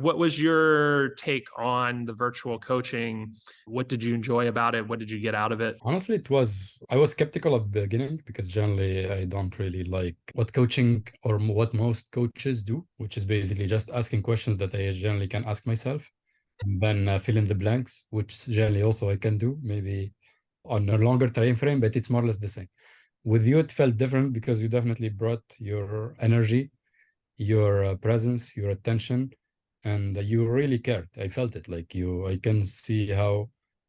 What was your take on the virtual coaching? What did you enjoy about it? What did you get out of it? Honestly, I was skeptical at the beginning because generally I don't really like what coaching or what most coaches do, which is basically just asking questions that I generally can ask myself and then fill in the blanks, which generally also I can do maybe on a longer time frame, but it's more or less the same. With you, it felt different because you definitely brought your energy, your presence, your attention, and you really cared. I felt it like you, I can see how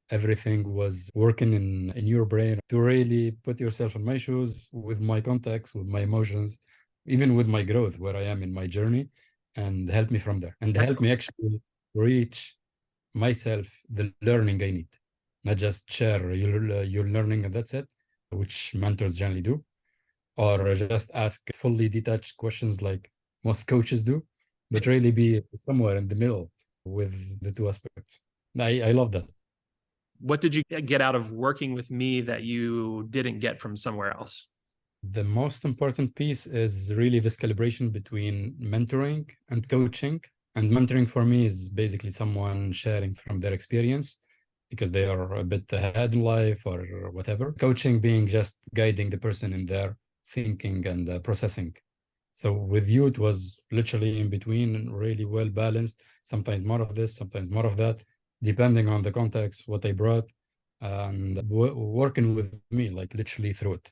everything was working in your brain to really put yourself in my shoes with my context, with my emotions, even with my growth, where I am in my journey, and help me from there and help me Excellent. actually reach myself the learning I need, not just share your learning and that's it, which mentors generally do, or just ask fully detached questions like most coaches do, but really be somewhere in the middle with the two aspects. I love that. What did you get out of working with me that you didn't get from somewhere else? The most important piece is really this calibration between mentoring and coaching. And mentoring for me is basically someone sharing from their experience because they are a bit ahead in life or whatever. Coaching being just guiding the person in their thinking and processing. So with you, it was literally in between, really well balanced. Sometimes more of this, sometimes more of that, depending on the context, what I brought, and working with me, like literally through it.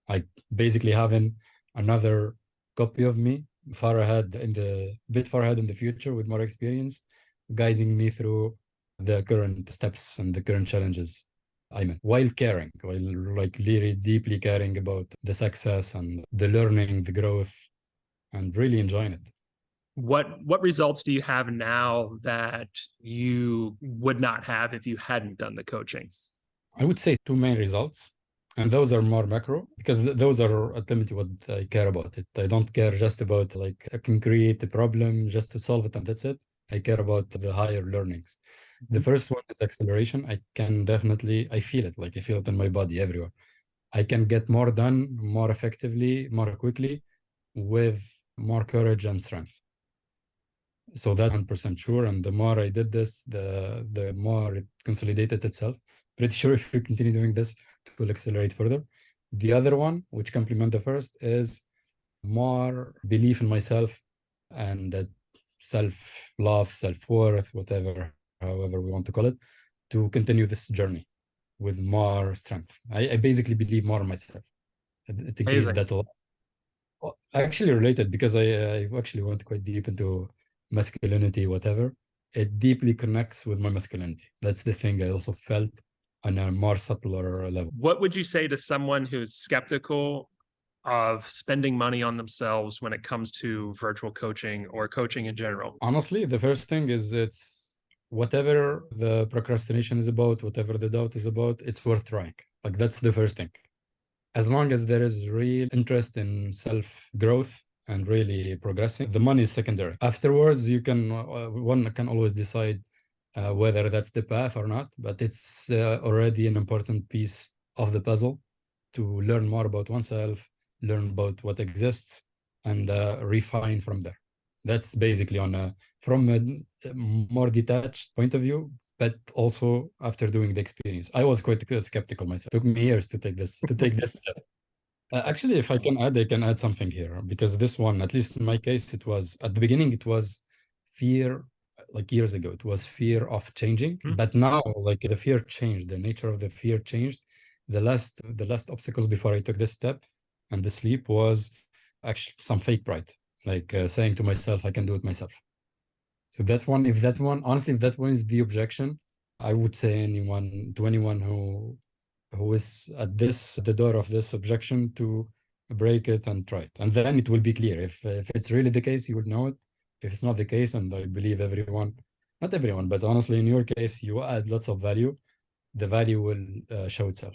Like basically having another copy of me far ahead in the bit far ahead in the future with more experience, guiding me through the current steps and the current challenges I'm in, while caring, while like really deeply caring about the success and the learning, the growth, and really enjoying it. What results do you have now that you would not have if you hadn't done the coaching? I would say two main results, and those are more macro because those are ultimately what I care about. It I don't care just about like I can create a problem just to solve it and that's it. I care about the higher learnings. The Mhm. first one is acceleration. I can definitely I feel it like I feel it in my body everywhere. I can get more done more effectively, more quickly with more courage and strength. So that 100% sure. And the more I did this, the more it consolidated itself. Pretty sure if we continue doing this, it will accelerate further. The other one, which complement the first, is more belief in myself and that self-love, self-worth, whatever, however we want to call it, to continue this journey with more strength. I basically believe more in myself. It increased Amazing. that a lot. Actually related because I actually went quite deep into masculinity, whatever. It deeply connects with my masculinity. That's the thing I also felt on a more subtler level. What would you say to someone who's skeptical of spending money on themselves when it comes to virtual coaching or coaching in general? Honestly, the first thing is it's whatever the procrastination is about, whatever the doubt is about, it's worth trying. Like that's the first thing. As long as there is real interest in self growth and really progressing, the money is secondary. Afterwards, you can one can always decide whether that's the path or not, but it's already an important piece of the puzzle to learn more about oneself, learn about what exists, and refine from there. That's basically on a from a more detached point of view, but also after doing the experience. I was quite skeptical myself. It took me years to take this step. Actually, if I can add something here because this one, at least in my case, it was at the beginning, it was fear, like years ago, it was fear of changing. Hmm. But now, like the fear changed, the nature of the fear changed. The last obstacles before I took this step and the sleep was actually some fake pride, like saying to myself, I can do it myself. So that one, if that one, honestly, if that one is the objection, I would say anyone who is at the door of this objection to break it and try it. And then it will be clear. If it's really the case, you would know it. If it's not the case, and I believe everyone, not everyone, but honestly, in your case, you add lots of value, the value will show itself.